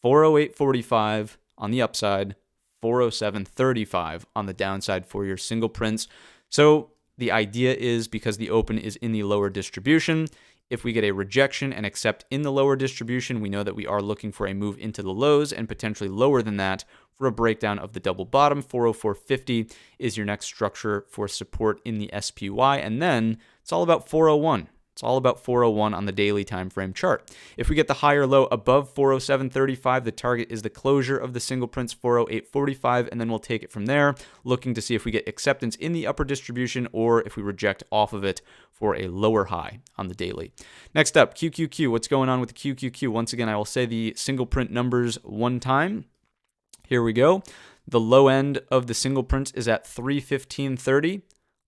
408.45 on the upside, 407.35 on the downside for your single prints. So The idea is because the open is in the lower distribution, if we get a rejection and accept in the lower distribution, we know that we are looking for a move into the lows and potentially lower than that for a breakdown of the double bottom. 404.50 is your next structure for support in the SPY. And then it's all about 401. It's all about 401 on the daily time frame chart. If we get the higher low above 407.35, the target is the closure of the single prints 408.45, and then we'll take it from there, looking to see if we get acceptance in the upper distribution or if we reject off of it for a lower high on the daily. Next up, QQQ. What's going on with the QQQ? Once again, I will say the single print numbers one time. Here we go. The low end of the single prints is at 315.30.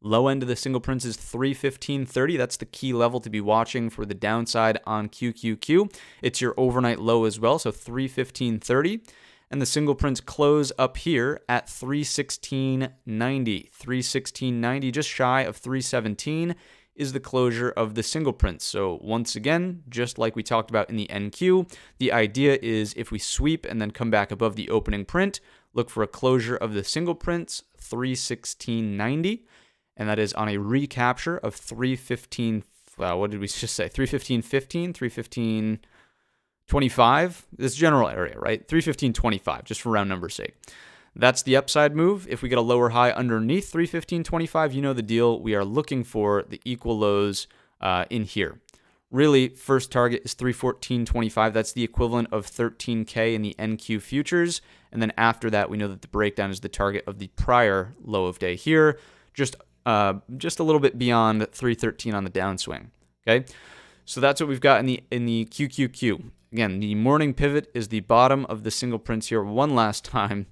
Low end of the single prints is 315.30. That's the key level to be watching for the downside on QQQ. It's your overnight low as well, so 315.30. And the single prints close up here at 316.90. 316.90, just shy of 317, is the closure of the single prints. So once again, just like we talked about in the NQ, the idea is if we sweep and then come back above the opening print, look for a closure of the single prints, 316.90. And that is on a recapture of 315, what did we just say? 315.15, 315.25, this general area, right? 315.25, just for round number's sake. That's the upside move. If we get a lower high underneath 315.25, you know the deal. We are looking for the equal lows in here. Really, first target is 314.25. That's the equivalent of 13K in the NQ futures. And then after that, we know that the breakdown is the target of the prior low of day here. Just a little bit beyond 313 on the downswing. Okay, so that's what we've got in the QQQ. Again, the morning pivot is the bottom of the single prints here. One last time,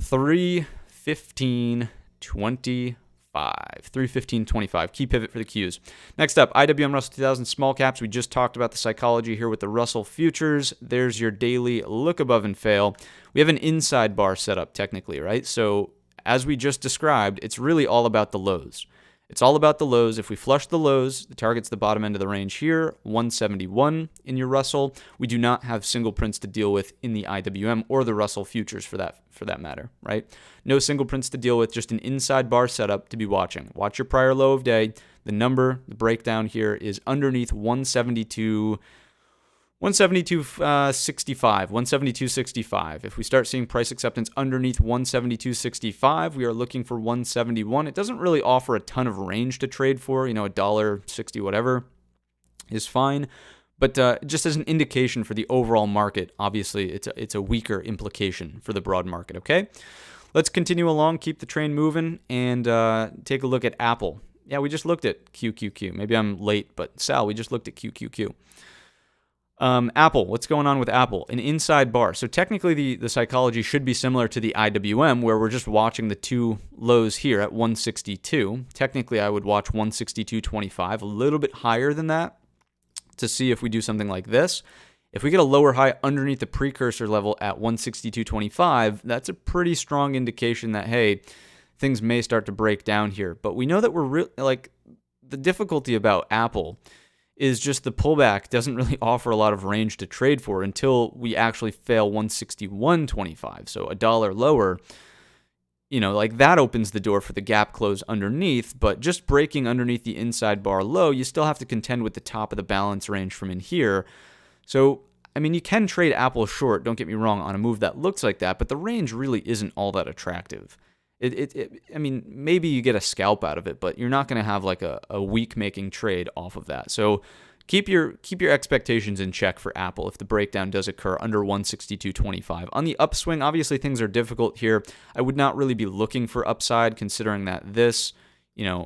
315.25. 315.25. Key pivot for the Qs. Next up, IWM Russell 2000 small caps. We just talked about the psychology here with the Russell futures. There's your daily look above and fail. We have an inside bar set up technically, right? So as we just described, it's really all about the lows. It's all about the lows. If we flush the lows, the target's the bottom end of the range here, 171 in your Russell. We do not have single prints to deal with in the IWM or the Russell futures for that matter, right? No single prints to deal with, just an inside bar setup to be watching. Watch your prior low of day. The number, the breakdown here is underneath 172.65, 172.65. If we start seeing price acceptance underneath 172.65, we are looking for 171. It doesn't really offer a ton of range to trade for, $1.60, whatever is fine. But just as an indication for the overall market, obviously it's a weaker implication for the broad market, okay? Let's continue along, keep the train moving, and take a look at Apple. Yeah, we just looked at QQQ. Maybe I'm late, but Sal, we just looked at QQQ. Apple, what's going on with Apple? An inside bar. So technically the psychology should be similar to the IWM, where we're just watching the two lows here at 162. Technically, I would watch 162.25, a little bit higher than that to see if we do something like this. If we get a lower high underneath the precursor level at 162.25, that's a pretty strong indication that, hey, things may start to break down here. But we know that the difficulty about Apple is just the pullback doesn't really offer a lot of range to trade for until we actually fail 161.25. So $1 lower, that opens the door for the gap close underneath, but just breaking underneath the inside bar low, you still have to contend with the top of the balance range from in here. So, you can trade Apple short, don't get me wrong, on a move that looks like that, but the range really isn't all that attractive. Maybe you get a scalp out of it, but you're not going to have like a week making trade off of that. So keep your expectations in check for Apple if the breakdown does occur under 162.25. On the upswing, obviously things are difficult here. I would not really be looking for upside considering that this,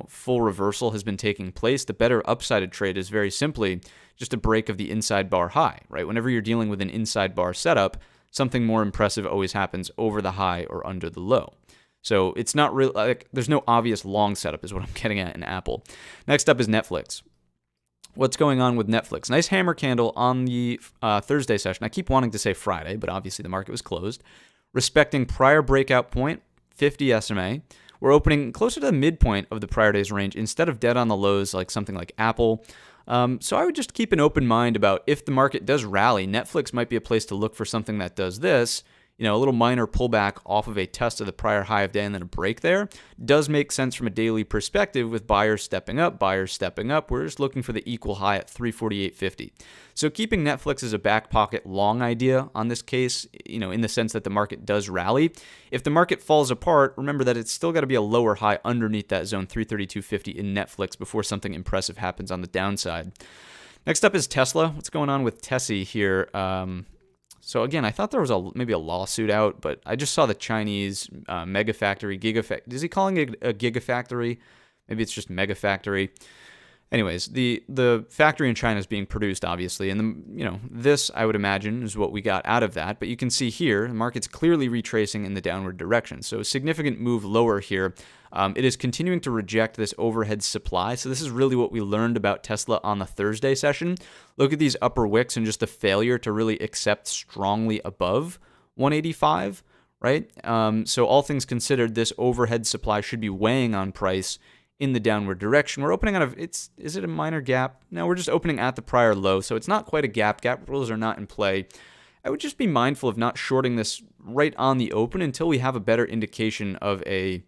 full reversal has been taking place. The better upsided trade is very simply just a break of the inside bar high, right? Whenever you're dealing with an inside bar setup, something more impressive always happens over the high or under the low. So it's not really there's no obvious long setup is what I'm getting at in Apple. Next up is Netflix. What's going on with Netflix? Nice hammer candle on the Thursday session. I keep wanting to say Friday, but obviously the market was closed. Respecting prior breakout point, 50 SMA. We're opening closer to the midpoint of the prior day's range instead of dead on the lows like something like Apple. So I would just keep an open mind about if the market does rally, Netflix might be a place to look for something that does this. a little minor pullback off of a test of the prior high of day and then a break there does make sense from a daily perspective with buyers stepping up. We're just looking for the equal high at 348.50. So keeping Netflix as a back pocket long idea on this case, in the sense that the market does rally. If the market falls apart, remember that it's still got to be a lower high underneath that zone 332.50 in Netflix before something impressive happens on the downside. Next up is Tesla. What's going on with Tessie here? So again, I thought there was maybe a lawsuit out, but I just saw the Chinese megafactory, gigafactory. Is he calling it a gigafactory? Maybe it's just megafactory. Anyways, the factory in China is being produced, obviously, and this, I would imagine, is what we got out of that. But you can see here, the market's clearly retracing in the downward direction. So a significant move lower here. It is continuing to reject this overhead supply. So this is really what we learned about Tesla on the Thursday session. Look at these upper wicks and just the failure to really accept strongly above 185, right? So all things considered, this overhead supply should be weighing on price in the downward direction. We're opening out is it a minor gap? No, we're just opening at the prior low. So it's not quite a gap. Gap rules are not in play. I would just be mindful of not shorting this right on the open until we have a better indication of a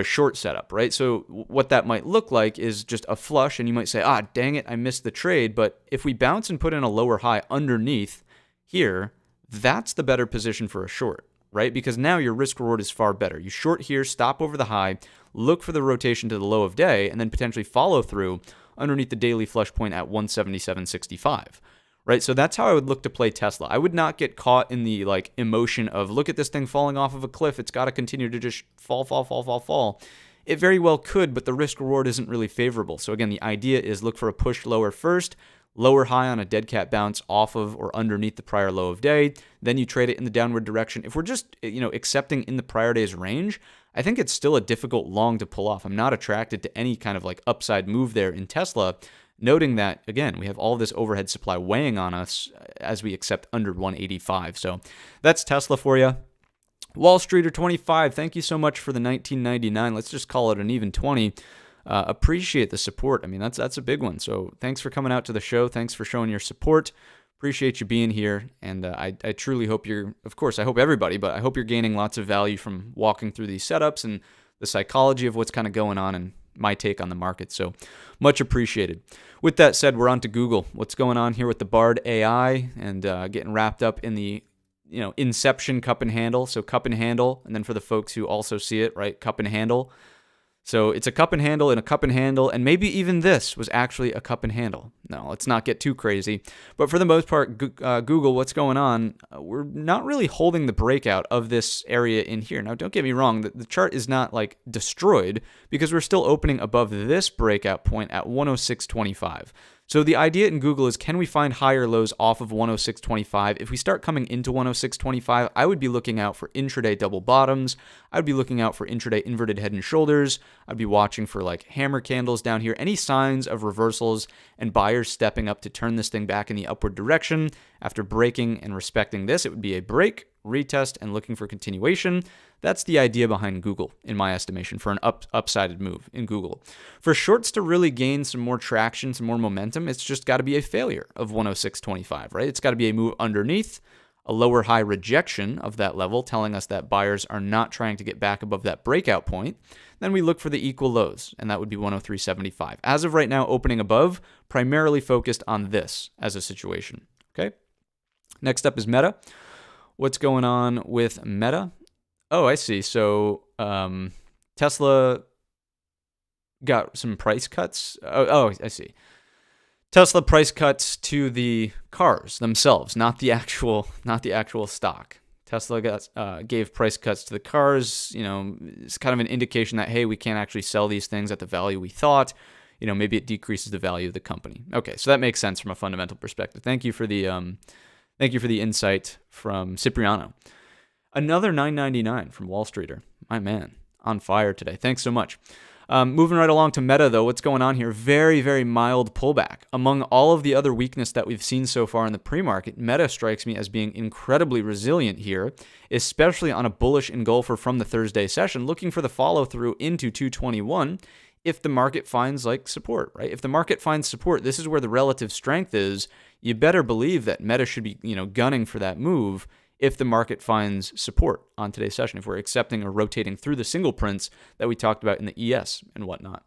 short setup, right? So what that might look like is just a flush, and you might say, dang it, I missed the trade. But if we bounce and put in a lower high underneath here, that's the better position for a short, right? Because now your risk reward is far better. You short here, stop over the high, look for the rotation to the low of day, and then potentially follow through underneath the daily flush point at 177.65. Right, so that's how I would look to play Tesla. I would not get caught in the emotion of look at this thing falling off of a cliff. It's got to continue to just fall. It very well could, but the risk reward isn't really favorable. So again, the idea is look for a push lower first, lower high on a dead cat bounce off of or underneath the prior low of day. Then you trade it in the downward direction. If we're just accepting in the prior day's range, I think it's still a difficult long to pull off. I'm not attracted to any kind of upside move there in Tesla. Noting that, again, we have all this overhead supply weighing on us as we accept under 185. So that's Tesla for you. Wall Streeter 25, thank you so much for the 19.99. Let's just call it an even 20. Appreciate the support. I mean, that's a big one. So thanks for coming out to the show. Thanks for showing your support. Appreciate you being here. And I truly hope I hope everybody, but I hope you're gaining lots of value from walking through these setups and the psychology of what's kind of going on and my take on the market. So much appreciated. With that said, we're on to Google. What's going on here with the Bard AI and getting wrapped up in the inception cup and handle. So cup and handle, and then for the folks who also see it, right, cup and handle. So it's a cup and handle and a cup and handle, and maybe even this was actually a cup and handle. No, let's not get too crazy. But for the most part, Google, what's going on? We're not really holding the breakout of this area in here. Now, don't get me wrong. The chart is not destroyed because we're still opening above this breakout point at 106.25. So the idea in Google is, can we find higher lows off of 106.25? If we start coming into 106.25, I would be looking out for intraday double bottoms. I'd be looking out for intraday inverted head and shoulders. I'd be watching for hammer candles down here. Any signs of reversals and buyers stepping up to turn this thing back in the upward direction. After breaking and respecting this, it would be a break, retest, and looking for continuation. That's the idea behind Google, in my estimation, for an upsided move in Google. For shorts to really gain some more traction, some more momentum, it's just got to be a failure of 106.25, right? It's got to be a move underneath, a lower high rejection of that level, telling us that buyers are not trying to get back above that breakout point. Then we look for the equal lows, and that would be 103.75. As of right now, opening above, primarily focused on this as a situation, okay? Next up is Meta. What's going on with Meta? Oh, I see. So Tesla got some price cuts. Oh, I see. Tesla price cuts to the cars themselves, not the actual stock. Tesla gave price cuts to the cars. It's kind of an indication that, hey, we can't actually sell these things at the value we thought. Maybe it decreases the value of the company. Okay, so that makes sense from a fundamental perspective. Thank you for the insight from Cipriano. Another 9.99 from Wall Streeter. My man, on fire today. Thanks so much. Moving right along to Meta, though, what's going on here? Very, very mild pullback. Among all of the other weakness that we've seen so far in the pre-market, Meta strikes me as being incredibly resilient here, especially on a bullish engulfer from the Thursday session, looking for the follow-through into 221 if the market finds support, right? If the market finds support, this is where the relative strength is. You better believe that Meta should be, gunning for that move if the market finds support on today's session, if we're accepting or rotating through the single prints that we talked about in the ES and whatnot.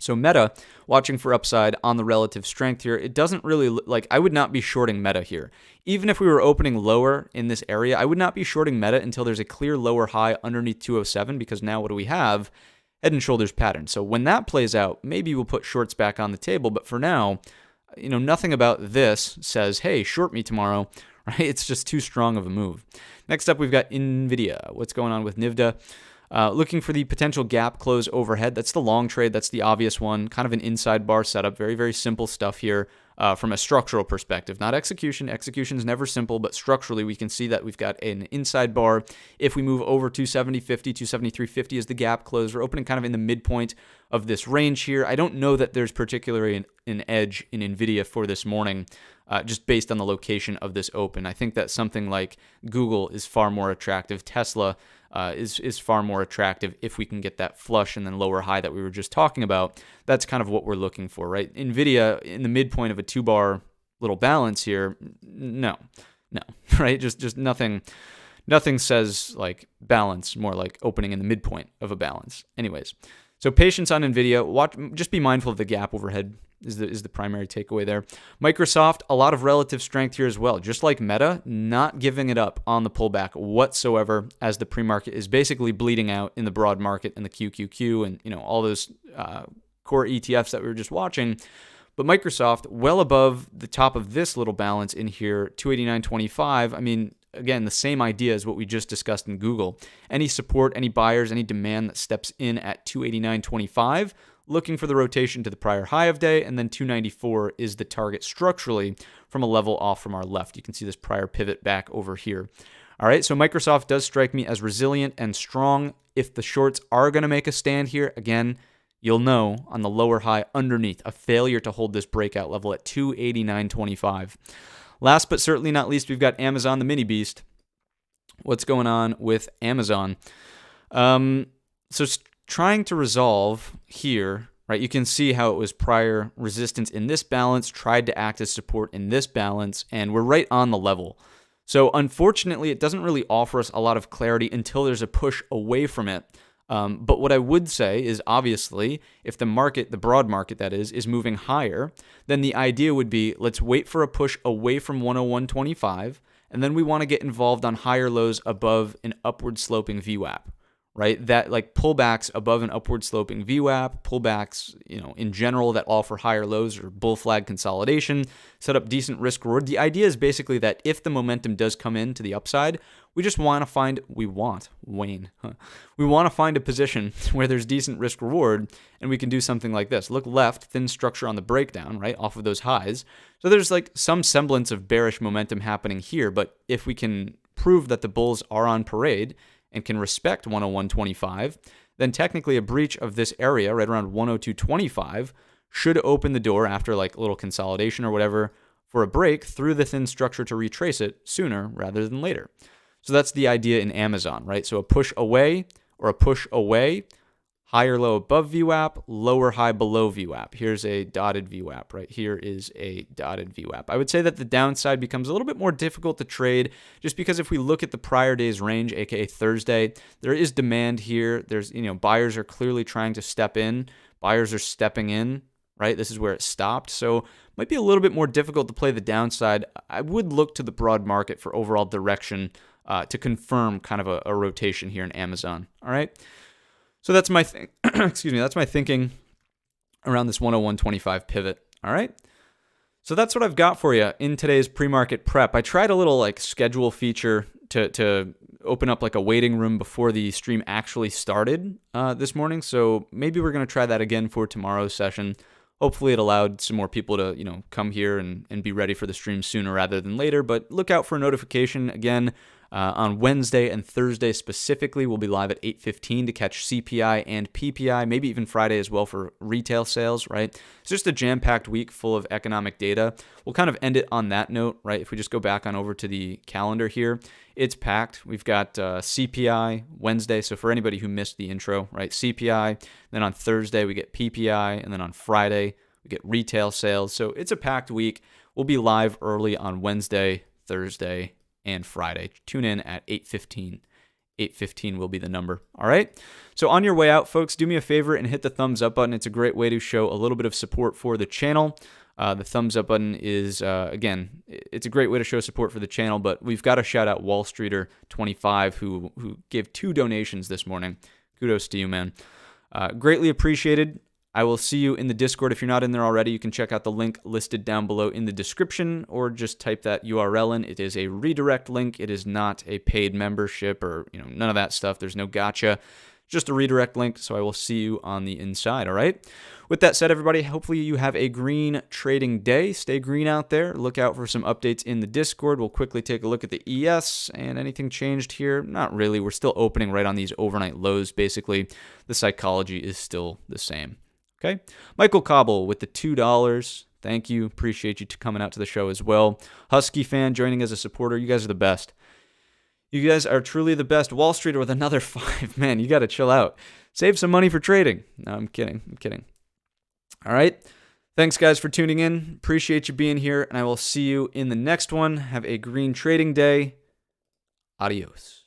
So Meta, watching for upside on the relative strength here. It doesn't really, I would not be shorting Meta here. Even if we were opening lower in this area, I would not be shorting Meta until there's a clear lower high underneath 207, because now what do we have? Head and shoulders pattern. So when that plays out, maybe we'll put shorts back on the table. But for now, nothing about this says, hey, short me tomorrow, right? It's just too strong of a move. Next up, we've got NVIDIA. What's going on with NVIDIA? Looking for the potential gap close overhead. That's the long trade. That's the obvious one. Kind of an inside bar setup. Very, very simple stuff here from a structural perspective. Not execution. Execution is never simple, but structurally we can see that we've got an inside bar. If we move over 270.50, 273.50 is the gap close. We're opening kind of in the midpoint of this range here. I don't know that there's particularly an edge in NVIDIA for this morning, just based on the location of this open. I think that something like Google is far more attractive. Tesla is far more attractive if we can get that flush and then lower high that we were just talking about. That's kind of what we're looking for, right? NVIDIA in the midpoint of a 2-bar little balance here, no, right? Just nothing says like balance, more like opening in the midpoint of a balance. Anyways, so patience on NVIDIA. Just be mindful of the gap overhead is the primary takeaway there. Microsoft, a lot of relative strength here as well. Just like Meta, not giving it up on the pullback whatsoever, as the pre-market is basically bleeding out in the broad market and the QQQ and all those core ETFs that we were just watching. But Microsoft, well above the top of this little balance in here, 289.25. I mean, again, the same idea as what we just discussed in Google. Any support, any buyers, any demand that steps in at 289.25, looking for the rotation to the prior high of day, and then 294 is the target structurally from a level off from our left. You can see this prior pivot back over here. All right, so Microsoft does strike me as resilient and strong. If the shorts are going to make a stand here, again, you'll know on the lower high underneath, a failure to hold this breakout level at 289.25. Last but certainly not least, we've got Amazon, the mini beast. What's going on with Amazon? So trying to resolve here, right? You can see how it was prior resistance in this balance, tried to act as support in this balance, and we're right on the level. So unfortunately, it doesn't really offer us a lot of clarity until there's a push away from it. But what I would say is, obviously, if the market, the broad market that is moving higher, then the idea would be, let's wait for a push away from 101.25, and then we want to get involved on higher lows above an upward sloping VWAP. Right, that like pullbacks above an upward sloping VWAP, pullbacks, in general that offer higher lows or bull flag consolidation, set up decent risk reward. The idea is basically that if the momentum does come in to the upside, we just want to find, we want to find a position where there's decent risk reward, and we can do something like this. Look left, thin structure on the breakdown, right, off of those highs. So there's like some semblance of bearish momentum happening here, but if we can prove that the bulls are on parade and can respect 101.25, then technically a breach of this area right around 102.25 should open the door after like a little consolidation or whatever for a break through the thin structure to retrace it sooner rather than later. So that's the idea in Amazon, right? So a push away or a push away, higher low above VWAP, lower high below VWAP. Here's a dotted VWAP, right? Here is a dotted VWAP. I would say that the downside becomes a little bit more difficult to trade just because if we look at the prior day's range, aka Thursday, there is demand here. There's, buyers are clearly trying to step in. Buyers are stepping in, right? This is where it stopped. So it might be a little bit more difficult to play the downside. I would look to the broad market for overall direction to confirm kind of a rotation here in Amazon, all right? So that's my that's my thinking around this 101.25 pivot. All right. So that's what I've got for you in today's pre-market prep. I tried a little like schedule feature to open up like a waiting room before the stream actually started this morning. So maybe we're going to try that again for tomorrow's session. Hopefully it allowed some more people to come here and be ready for the stream sooner rather than later. But look out for a notification again. On Wednesday and Thursday specifically, we'll be live at 8:15 to catch CPI and PPI, maybe even Friday as well for retail sales, right? It's just a jam-packed week full of economic data. We'll kind of end it on that note, right? If we just go back on over to the calendar here, it's packed. We've got CPI Wednesday, so for anybody who missed the intro, right? CPI, then on Thursday we get PPI, and then on Friday we get retail sales. So it's a packed week. We'll be live early on Wednesday, Thursday, and Friday. Tune in at 8:15. 8:15 will be the number. All right. So on your way out, folks, do me a favor and hit the thumbs up button. It's a great way to show a little bit of support for the channel. The thumbs up button is, again, it's a great way to show support for the channel, but we've got to shout out Wall Streeter 25 who gave 2 donations this morning. Kudos to you, man. Greatly appreciated. I will see you in the Discord. If you're not in there already, you can check out the link listed down below in the description, or just type that URL in. It is a redirect link. It is not a paid membership or none of that stuff. There's no gotcha. Just a redirect link, so I will see you on the inside, all right? With that said, everybody, hopefully you have a green trading day. Stay green out there. Look out for some updates in the Discord. We'll quickly take a look at the ES, and anything changed here? Not really. We're still opening right on these overnight lows, basically. The psychology is still the same, okay? Michael Cobble with the $2. Thank you. Appreciate you coming out to the show as well. Husky fan joining as a supporter. You guys are the best. You guys are truly the best. Wall Street with another 5. Man, you got to chill out. Save some money for trading. No, I'm kidding. All right. Thanks, guys, for tuning in. Appreciate you being here, and I will see you in the next one. Have a green trading day. Adios.